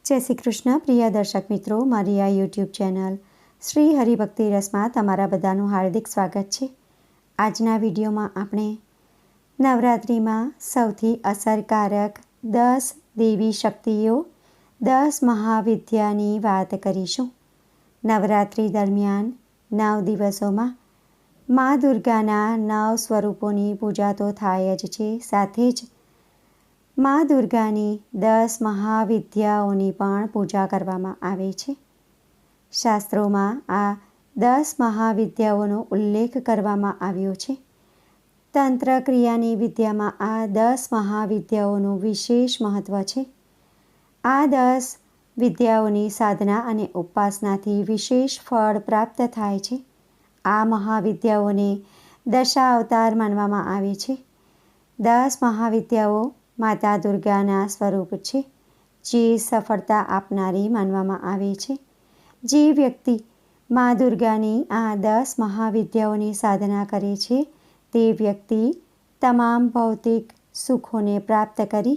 જય શ્રી કૃષ્ણ પ્રિય દર્શક મિત્રો, મારી આ યુટ્યુબ ચેનલ શ્રી હરિભક્તિ રસમાં તમારા બધાનું હાર્દિક સ્વાગત છે। આજના વિડીયોમાં આપણે નવરાત્રિમાં સૌથી અસરકારક 10 દેવી શક્તિઓ 10 મહાવિદ્યાની વાત કરીશું। નવરાત્રિ દરમિયાન 9 દિવસોમાં મા દુર્ગાના 9 સ્વરૂપોની પૂજા તો થાય જ છે, સાથે જ મા દુર્ગાની 10 મહાવિદ્યાઓની પણ પૂજા કરવામાં આવે છે। શાસ્ત્રોમાં આ 10 મહાવિદ્યાઓનો ઉલ્લેખ કરવામાં આવ્યો છે। તંત્ર ક્રિયાની વિદ્યામાં આ 10 મહાવિદ્યાઓનું વિશેષ મહત્ત્વ છે। આ 10 વિદ્યાઓની સાધના અને ઉપાસનાથી વિશેષ ફળ પ્રાપ્ત થાય છે। આ મહાવિદ્યાઓને દશા અવતાર માનવામાં આવે છે। 10 મહાવિદ્યાઓ માતા દુર્ગાના સ્વરૂપ છે, જે સફળતા આપનારી માનવામાં આવે છે। જે વ્યક્તિ મા દુર્ગાની આ 10 મહાવિદ્યાઓની સાધના કરે છે, તે વ્યક્તિ તમામ ભૌતિક સુખોને પ્રાપ્ત કરી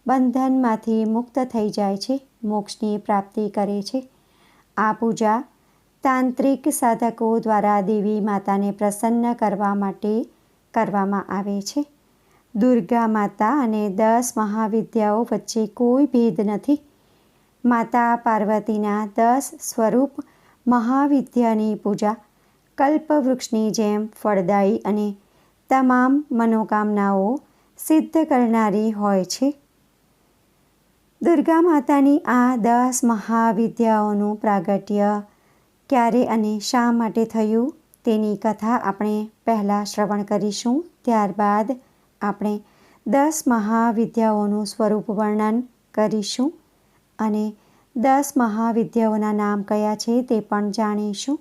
બંધનમાંથી મુક્ત થઈ જાય છે, મોક્ષની પ્રાપ્તિ કરે છે। આ પૂજા તાંત્રિક સાધકો દ્વારા દેવી માતાને પ્રસન્ન કરવા માટે કરવામાં આવે છે। દુર્ગા માતા અને 10 મહાવિદ્યાઓ વચ્ચે કોઈ ભેદ નથી। માતા પાર્વતીના 10 સ્વરૂપ મહાવિદ્યાની પૂજા કલ્પવૃક્ષની જેમ ફળદાયી અને તમામ મનોકામનાઓ સિદ્ધ કરનારી હોય છે। દુર્ગા માતાની આ 10 મહાવિદ્યાઓનું પ્રાગટ્ય ક્યારે અને શા માટે થયું તેની કથા આપણે પહેલાં શ્રવણ કરીશું। ત્યારબાદ આપણે 10 મહાવિદ્યાઓનું સ્વરૂપ વર્ણન કરીશું અને 10 મહાવિદ્યાઓના નામ કયા છે તે પણ જાણીશું।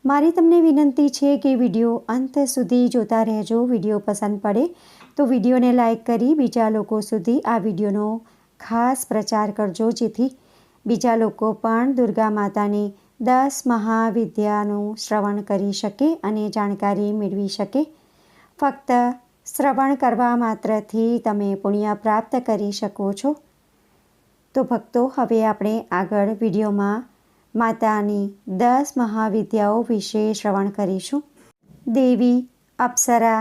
મારી તમને વિનંતી છે કે વિડીયો અંત સુધી જોતા રહેજો। વિડીયો પસંદ પડે તો વિડીયોને લાઈક કરી બીજા લોકો સુધી આ વિડીયોનો ખાસ પ્રચાર કરજો, જેથી બીજા લોકો પણ દુર્ગા માતાની 10 મહાવિદ્યાનું શ્રવણ કરી શકે અને જાણકારી મેળવી શકે। ફક્ત શ્રવણ કરવા માત્રથી તમે પુણ્ય પ્રાપ્ત કરી શકો છો। તો ભક્તો, હવે આપણે આગળ વિડીયોમાં માતાની 10 મહાવિદ્યાઓ વિશે શ્રવણ કરીશું। દેવી, અપ્સરા,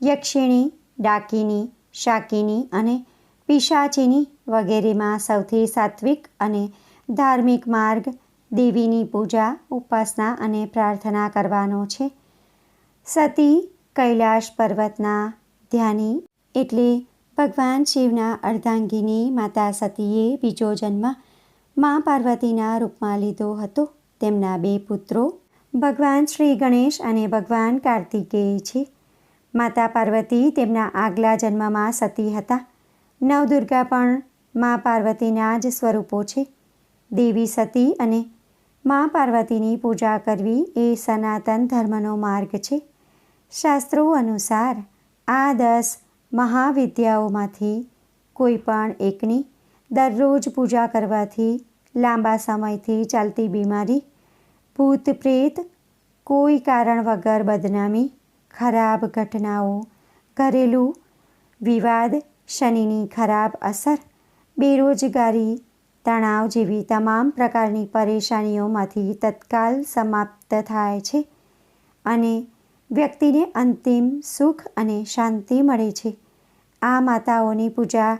યક્ષિણી, ડાકિની, શાકિની અને પિશાચિની વગેરેમાં સૌથી સાત્વિક અને ધાર્મિક માર્ગ દેવીની પૂજા, ઉપાસના અને પ્રાર્થના કરવાનો છે। સતી કૈલાશ પર્વતના ધ્યાની એટલે ભગવાન શિવના અર્ધાંગિની માતા સતીએ બીજો જન્મ મા પાર્વતીના રૂપમાં લીધો હતો। તેમના 2 પુત્રો ભગવાન શ્રી ગણેશ અને ભગવાન કાર્તિકેય છે। માતા પાર્વતી તેમના આગલા જન્મમાં સતી હતા। નવદુર્ગા પણ મા પાર્વતીના જ સ્વરૂપો છે। દેવી સતી અને મા પાર્વતીની પૂજા કરવી એ સનાતન ધર્મનો માર્ગ છે। શાસ્ત્રો અનુસાર આ 10 મહાવિદ્યાઓમાંથી કોઈ પણ એકની દરરોજ પૂજા કરવાથી લાંબા સમયથી ચાલતી બીમારી, ભૂત પ્રેત, કોઈ કારણ વગર બદનામી, ખરાબ ઘટનાઓ, ઘરેલું વિવાદ, શનિની ખરાબ અસર, બેરોજગારી, તણાવ જેવી તમામ પ્રકારની પરેશાનીઓમાંથી તત્કાલ સમાપ્ત થાય છે અને વ્યક્તિને અંતિમ સુખ અને શાંતિ મળે છે। આ માતાઓની પૂજા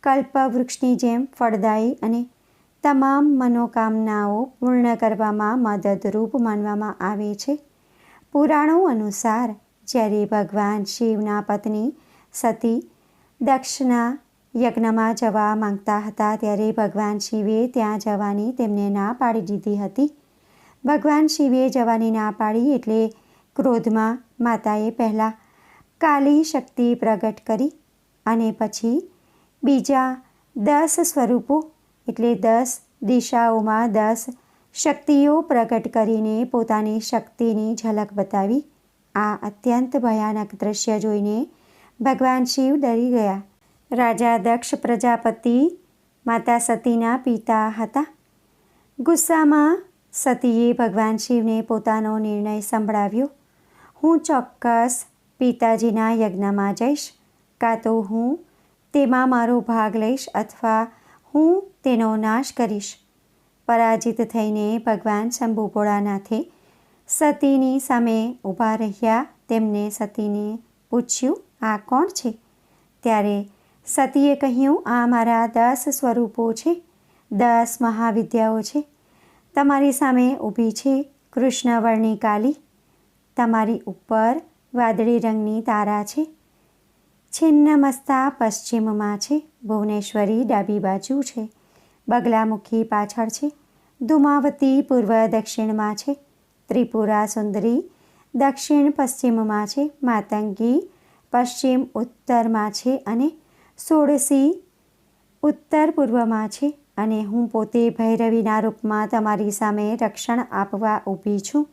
કલ્પવૃક્ષની જેમ ફળદાયી અને તમામ મનોકામનાઓ પૂર્ણ કરવામાં મદદરૂપ માનવામાં આવે છે। પુરાણો અનુસાર જ્યારે ભગવાન શિવના પત્ની સતી દક્ષના યજ્ઞમાં જવા માંગતા હતા, ત્યારે ભગવાન શિવે ત્યાં જવાની તેમને ના પાડી દીધી હતી। ભગવાન શિવે જવાની ના પાડી એટલે ક્રોધમાં માતાએ પહેલાં કાલી શક્તિ પ્રગટ કરી અને પછી બીજા 10 સ્વરૂપો એટલે 10 દિશાઓમાં 10 શક્તિઓ પ્રગટ કરીને પોતાની શક્તિની ઝલક બતાવી। આ અત્યંત ભયાનક દ્રશ્ય જોઈને ભગવાન શિવ ડરી ગયા। રાજા દક્ષ પ્રજાપતિ માતા સતીના પિતા હતા। ગુસ્સામાં સતીએ ભગવાન શિવને પોતાનો નિર્ણય સંભળાવ્યો। હું ચોક્કસ પિતાજીના યજ્ઞમાં જઈશ, કાં તો હું તેમાં મારો ભાગ લઈશ અથવા હું તેનો નાશ કરીશ. પરાજિત થઈને ભગવાન શંભુ ભોળાનાથે સતીની સામે ઊભા રહ્યા. તેમને સતીને પૂછ્યું, આ કોણ છે? ત્યારે સતીએ કહ્યું, આ મારા 10 સ્વરૂપો છે, 10 મહાવિદ્યાઓ છે. તમારી સામે ઊભી છે કૃષ્ણવર્ણી કાલી. તમારી ઉપર વાદળી રંગની તારા છે. છિન્નમસ્તા પશ્ચિમમાં છે. ભુવનેશ્વરી ડાબી બાજુ છે. બગલામુખી પાછળ છે. ધૂમાવતી પૂર્વ દક્ષિણમાં છે. ત્રિપુરા સુંદરી દક્ષિણ પશ્ચિમમાં છે. માતંગી પશ્ચિમ ઉત્તરમાં છે અને ષોડશી ઉત્તર પૂર્વમાં છે. અને હું પોતે ભૈરવીના રૂપમાં તમારી સામે રક્ષણ આપવા ઊભી છું.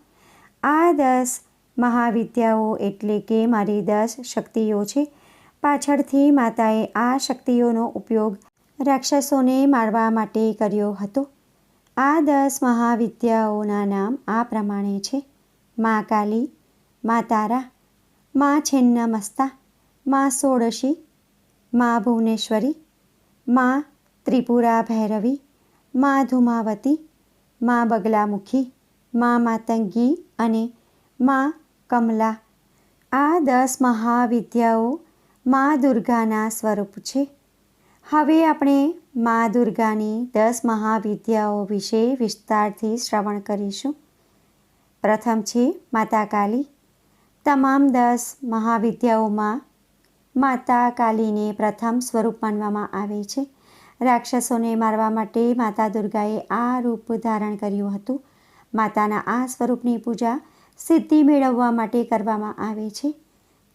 આ 10 મહાવિદ્યાઓ એટલે કે મારી 10 શક્તિઓ છે. પાછળથી માતાએ આ શક્તિઓનો ઉપયોગ રાક્ષસોને મારવા માટે કર્યો હતો. આ 10 મહાવિદ્યાઓના નામ આ પ્રમાણે છે: મા કાલી, મા તારા, મા છિન્નમસ્તા, મા ષોડશી, મા ભુવનેશ્વરી, મા ત્રિપુરા ભૈરવી, મા ધૂમાવતી, મા બગલામુખી, મા માતંગી અને મા કમલા. આ 10 મહાવિદ્યાઓ મા દુર્ગાના સ્વરૂપ છે. હવે આપણે મા દુર્ગાની 10 મહાવિદ્યાઓ વિશે વિસ્તારથી શ્રવણ કરીશું. પ્રથમ છે માતા કાલી. તમામ 10 મહાવિદ્યાઓમાં માતા કાલીને પ્રથમ સ્વરૂપ માનવામાં આવે છે. રાક્ષસોને મારવા માટે માતા દુર્ગાએ આ રૂપ ધારણ કર્યું હતું. માતાના આ સ્વરૂપની પૂજા સિદ્ધિ મેળવવા માટે કરવામાં આવે છે.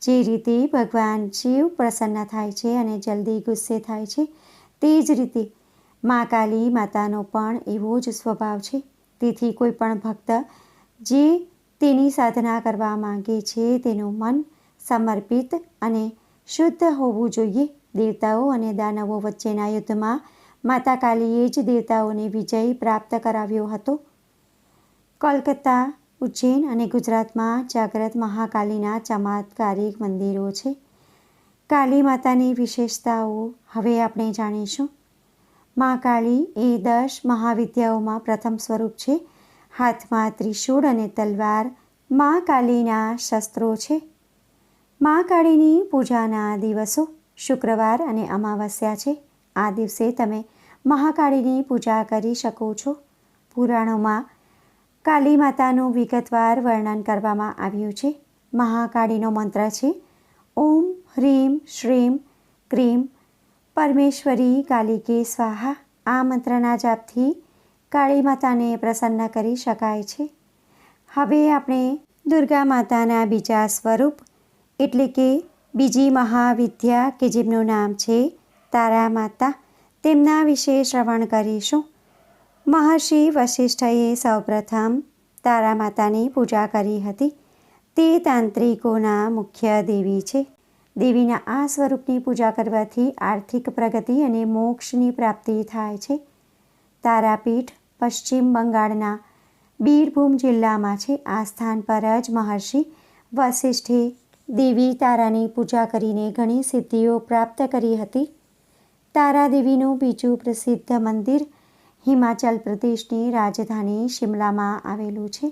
જે રીતે ભગવાન શિવ પ્રસન્ન થાય છે અને જલ્દી ગુસ્સે થાય છે, તે જ રીતે મા કાલી માતાનો પણ એવો જ સ્વભાવ છે. તેથી કોઈ પણ ભક્ત જે તેની સાધના કરવા માંગે છે તેનું મન સમર્પિત અને શુદ્ધ હોવું જોઈએ. દેવતાઓ અને દાનવો વચ્ચેના યુદ્ધમાં માતા કાલીએ જ દેવતાઓને વિજય પ્રાપ્ત કરાવ્યો હતો. કોલકાતા, ઉજ્જૈન અને ગુજરાતમાં જાગ્રત મહાકાલીના ચમત્કારિક મંદિરો છે. કાલી માતાની વિશેષતાઓ હવે આપણે જાણીશું. મા કાળી એ 10 મહાવિદ્યાઓમાં પ્રથમ સ્વરૂપ છે. હાથમાં ત્રિશૂળ અને તલવાર મા કાલીના શસ્ત્રો છે. મા કાળીની પૂજાના દિવસો શુક્રવાર અને અમાવસ્યા છે. આ દિવસે તમે મહાકાળીની પૂજા કરી શકો છો. પુરાણોમાં કાલી માતાનું વિગતવાર વર્ણન કરવામાં આવ્યું છે. મહાકાળીનો મંત્ર છે ઓમ હ્રીમ શ્રીમ ક્રીમ પરમેશ્વરી કાલિકે સ્વાહા. આ મંત્રના જાપથી કાળી માતાને પ્રસન્ન કરી શકાય છે. હવે આપણે દુર્ગા માતાના બીજા સ્વરૂપ એટલે કે બીજી મહાવિદ્યા કે જેમનું નામ છે તારા માતા, તેમના વિશે શ્રવણ કરીશું. મહર્ષિ વશિષ્ઠએ સૌપ્રથમ તારા માતાની પૂજા કરી હતી. તે તાંત્રિકોના મુખ્ય દેવી છે. દેવીના આ સ્વરૂપની પૂજા કરવાથી આર્થિક પ્રગતિ અને મોક્ષની પ્રાપ્તિ થાય છે. તારાપીઠ પશ્ચિમ બંગાળના બીરભૂમ જિલ્લામાં છે. આ સ્થાન પર જ મહર્ષિ વશિષ્ઠે દેવી તારાની પૂજા કરીને ઘણી સિદ્ધિઓ પ્રાપ્ત કરી હતી. તારા દેવીનું બીજું પ્રસિદ્ધ મંદિર હિમાચલ પ્રદેશની રાજધાની શિમલામાં આવેલું છે.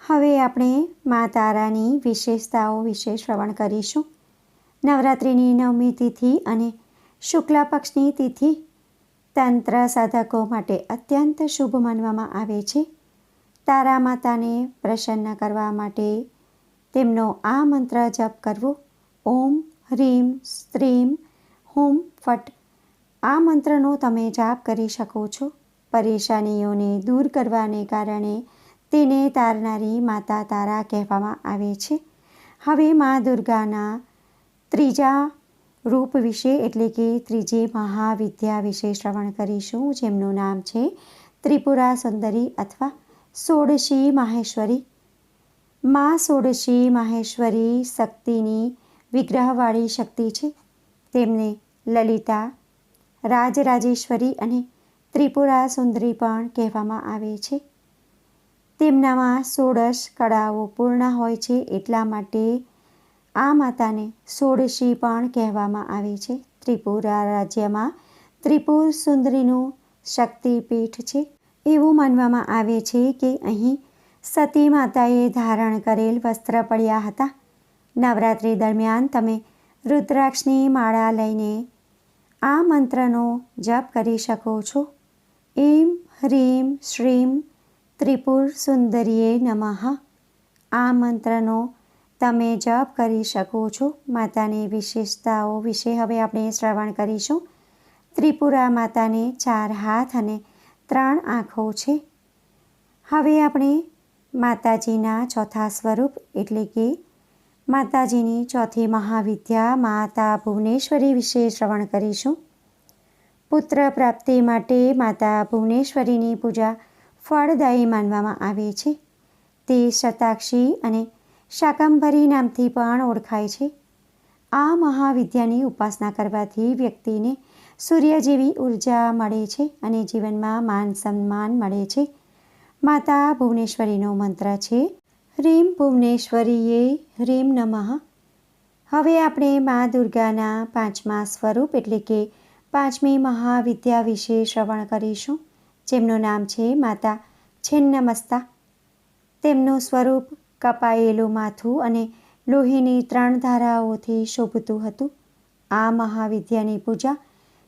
હવે આપણે મા તારાની વિશેષતાઓ વિશે શ્રવણ કરીશું. નવરાત્રિની 9મી તિથિ અને શુક્લ પક્ષની તિથિ તંત્ર સાધકો માટે અત્યંત શુભ માનવામાં આવે છે. તારા માતાને પ્રસન્ન કરવા માટે તેમનો આ મંત્ર જપ કરવો. ઓમ હ્રીમ સ્ત્રીમ હુમ ફટ. આ મંત્રનો તમે જાપ કરી શકો છો. પરેશાનીઓને દૂર કરવાને કારણે તેને તારનારી માતા તારા કહેવામાં આવે છે. હવે મા દુર્ગાના ત્રીજા રૂપ વિશે એટલે કે ત્રીજી મહાવિદ્યા વિશે શ્રવણ કરીશું, જેમનું નામ છે ત્રિપુરા સુંદરી અથવા ષોડશી માહેશ્વરી. મા ષોડશી માહેશ્વરી શક્તિની વિગ્રહવાળી શક્તિ છે. તેમને લલિતા, રાજરાજેશ્વરી અને ત્રિપુરા સુંદરી પણ કહેવામાં આવે છે. તેમનામાં 16 કળાઓ પૂર્ણ હોય છે, એટલા માટે આ માતાને ષોડશી પણ કહેવામાં આવે છે. ત્રિપુરા રાજ્યમાં ત્રિપુર સુંદરીનું શક્તિપીઠ છે. એવું માનવામાં આવે છે કે અહીં સતી માતાએ ધારણ કરેલ વસ્ત્ર પડ્યા હતા. નવરાત્રિ દરમિયાન તમે રુદ્રાક્ષની માળા લઈને આ મંત્રનો જપ કરી શકો છો. એમ હ્રીમ શ્રીમ ત્રિપુર સુંદરીએ નમઃ. આ મંત્રનો તમે જપ કરી શકો છો. માતાની વિશેષતાઓ વિશે હવે આપણે શ્રવણ કરીશું. ત્રિપુરા માતાને 4 હાથ અને 3 આંખો છે. હવે આપણે માતાજીના ચોથા સ્વરૂપ એટલે કે માતાજીની ચોથી મહાવિદ્યા માતા ભુવનેશ્વરી વિશે શ્રવણ કરીશું. પુત્ર પ્રાપ્તિ માટે માતા ભુવનેશ્વરીની પૂજા ફળદાયી માનવામાં આવે છે. તે શતાક્ષી અને શાકંભરી નામથી પણ ઓળખાય છે. આ મહાવિદ્યાની ઉપાસના કરવાથી વ્યક્તિને સૂર્ય જેવી ઉર્જા મળે છે અને જીવનમાં માન સન્માન મળે છે. માતા ભુવનેશ્વરીનો મંત્ર છે હ્રીમ ભુવનેશ્વરીએ હ્રીમ નમઃ. હવે આપણે મા દુર્ગાના 5મા સ્વરૂપ એટલે કે 5મી મહાવિદ્યા વિશે શ્રવણ કરીશું, જેમનું નામ છે માતા છિન્નમસ્તા. તેમનું સ્વરૂપ કપાયેલું માથું અને લોહીની 3 ધારાઓથી શોભતું હતું. આ મહાવિદ્યાની પૂજા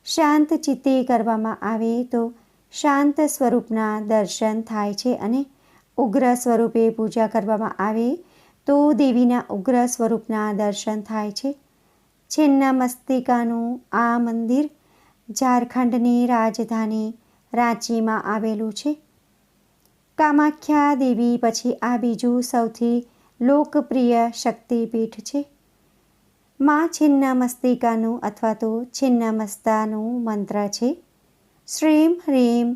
શાંત ચિત્તે કરવામાં આવે તો શાંત સ્વરૂપના દર્શન થાય છે અને ઉગ્ર સ્વરૂપે પૂજા કરવામાં આવે તો દેવીના ઉગ્ર સ્વરૂપના દર્શન થાય છે. છિન્નમસ્તિકાનું આ મંદિર ઝારખંડની રાજધાની રાંચીમાં આવેલું છે. કામાખ્યા દેવી પછી આ બીજું સૌથી લોકપ્રિય શક્તિપીઠ છે. મા છિન્નમસ્તિકાનું અથવા તો છિન્નમસ્તાનું મંત્ર છે શ્રીમ હ્રીમ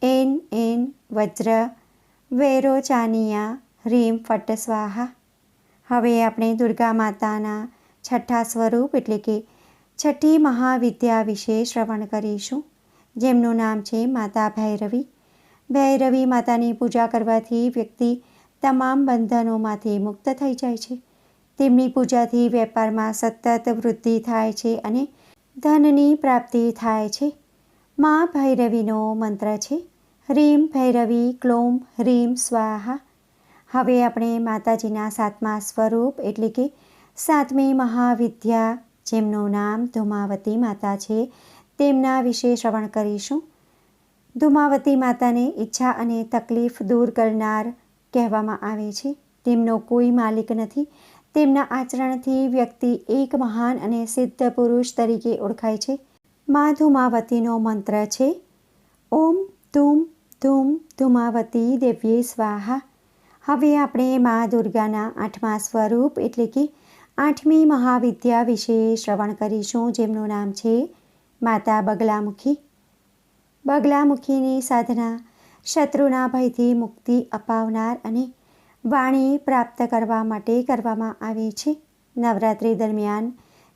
એન એન વજ્ર વૈરોચાનિયા હ્રીમ ફટ સ્વાહા. હવે આપણે દુર્ગા માતાના 6ઠા સ્વરૂપ એટલે કે 6ઠી મહાવિદ્યા વિશે શ્રવણ કરીશું, જેમનું નામ છે માતા ભૈરવી. ભૈરવી માતાની પૂજા કરવાથી વ્યક્તિ તમામ બંધનોમાંથી મુક્ત થઈ જાય છે. તેમની પૂજાથી વેપારમાં સતત વૃદ્ધિ થાય છે અને ધનની પ્રાપ્તિ થાય છે. મા ભૈરવીનો મંત્ર છે હ્રીમ ભૈરવી ક્લોમ હ્રીમ સ્વાહા. હવે આપણે માતાજીના 7મા સ્વરૂપ એટલે કે 7મી મહાવિદ્યા, જેમનું નામ ધુમાવતી માતા છે, તેમના વિશે શ્રવણ કરીશું. ધુમાવતી માતાને ઈચ્છા અને તકલીફ દૂર કરનાર કહેવામાં આવે છે. તેમનો કોઈ માલિક નથી. તેમના આચરણથી વ્યક્તિ એક મહાન અને સિદ્ધ પુરુષ તરીકે ઓળખાય છે. મા ધુમાવતીનો મંત્ર છે ઓમ ધૂમ ધૂમ ધુમાવતી દેવ્યે સ્વાહા. હવે આપણે મા દુર્ગાના 8મા સ્વરૂપ એટલે કે 8મી મહાવિદ્યા વિશે શ્રવણ કરીશું, જેમનું નામ છે માતા બગલામુખી. બગલામુખીની સાધના શત્રુના ભયથી મુક્તિ અપાવનાર અને વાણી પ્રાપ્ત કરવા માટે કરવામાં આવે છે. નવરાત્રિ દરમિયાન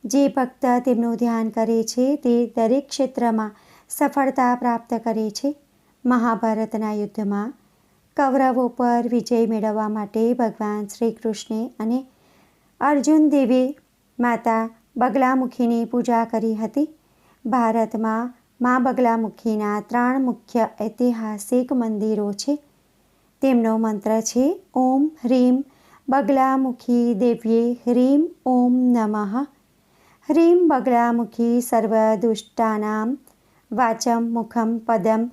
જે ભક્ત તેમનું ધ્યાન કરે છે તે દરેક ક્ષેત્રમાં સફળતા પ્રાપ્ત કરે છે. મહાભારતના યુદ્ધમાં કૌરવો પર વિજય મેળવવા માટે ભગવાન શ્રી કૃષ્ણે અને અર્જુન દેવે માતા બગલામુખીની પૂજા કરી હતી. ભારતમાં મા બગલામુખીના 3 મુખ્ય ઐતિહાસિક મંદિરો છે. તેમનો મંત્ર છે ઓમ હ્રીમ બગલામુખી દેવ્યે હ્રીમ ઓમ નમઃ. હ્રીમ બગલામુખી સર્વદુષ્ટાનામ વાચમ મુખમ પદમ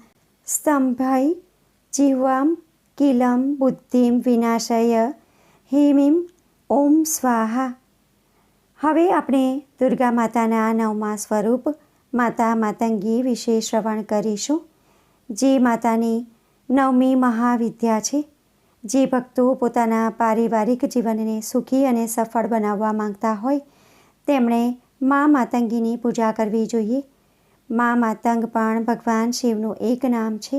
સ્તંભૈ જીહ્વામ કિલમ બુદ્ધિમ વિનાશય હીમીમ ઓમ સ્વાહા. હવે આપણે દુર્ગા માતાના 9મા સ્વરૂપ માતા માતંગી વિશે શ્રવણ કરીશું, જે માતાની 9મી મહાવિદ્યા છે. જે ભક્તો પોતાના પારિવારિક જીવનને સુખી અને સફળ બનાવવા માંગતા હોય તેમણે મા માતંગીની પૂજા કરવી જોઈએ. મા માતંગ પણ ભગવાન શિવનું એક નામ છે.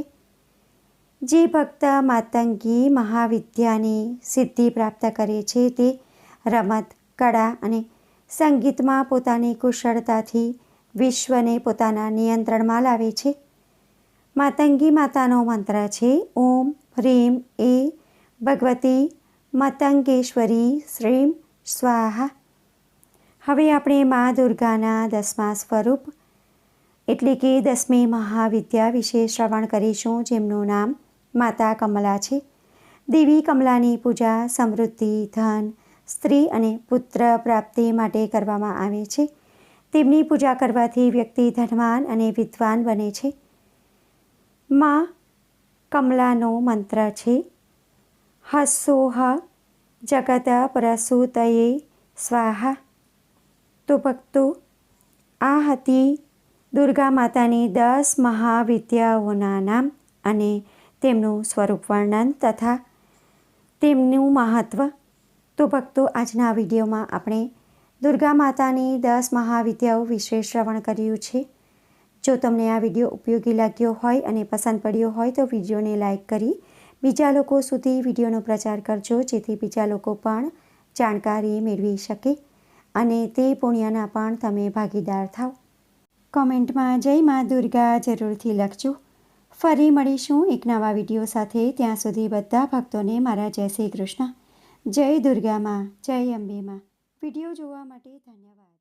જે ભક્ત માતંગી મહાવિદ્યાની સિદ્ધિ પ્રાપ્ત કરે છે તે રમત, કળા અને સંગીતમાં પોતાની કુશળતાથી વિશ્વને પોતાના નિયંત્રણમાં લાવે છે. માતંગી માતાનો મંત્ર છે ઓમ હ્રીમ એ ભગવતી મતંગેશ્વરી શ્રીમ સ્વાહા. હવે આપણે મા દુર્ગાના 10મા સ્વરૂપ એટલે કે 10મી મહાવિદ્યા વિશે શ્રવણ કરીશું, જેમનું નામ માતા કમલા છે. દેવી કમલાની પૂજા સમૃદ્ધિ, ધન, સ્ત્રી અને પુત્ર પ્રાપ્તિ માટે કરવામાં આવે છે. તેમની પૂજા કરવાથી વ્યક્તિ ધનવાન અને વિદ્વાન બને છે. માં કમલાનો મંત્ર છે હસોહ જગત પ્રસૂતયે સ્વાહા. તો ભક્તો, આ હતી દુર્ગા માતાની 10 મહાવિદ્યાઓના નામ અને તેમનું સ્વરૂપ વર્ણન તથા તેમનું મહત્ત્વ. તો ભક્તો, આજના વિડીયોમાં આપણે દુર્ગા માતાની 10 મહાવિદ્યાઓ વિશે શ્રવણ કર્યું છે. જો તમને આ વિડીયો ઉપયોગી લાગ્યો હોય અને પસંદ પડ્યો હોય તો વિડીયોને લાઇક કરી બીજા લોકો સુધી વિડીયોનો પ્રચાર કરજો, જેથી બીજા લોકો પણ જાણકારી મેળવી શકે અને તે પુણ્યના પણ તમે ભાગીદાર થાવ. કોમેન્ટમાં જય મા દુર્ગા જરૂરથી લખજો. ફરી મળીશું એક નવા વિડીયો સાથે. ત્યાં સુધી બધા ભક્તોને મારા જય શ્રી કૃષ્ણ. જય દુર્ગા માં, જય અંબે માં. વિડીયો જોવા માટે ધન્યવાદ.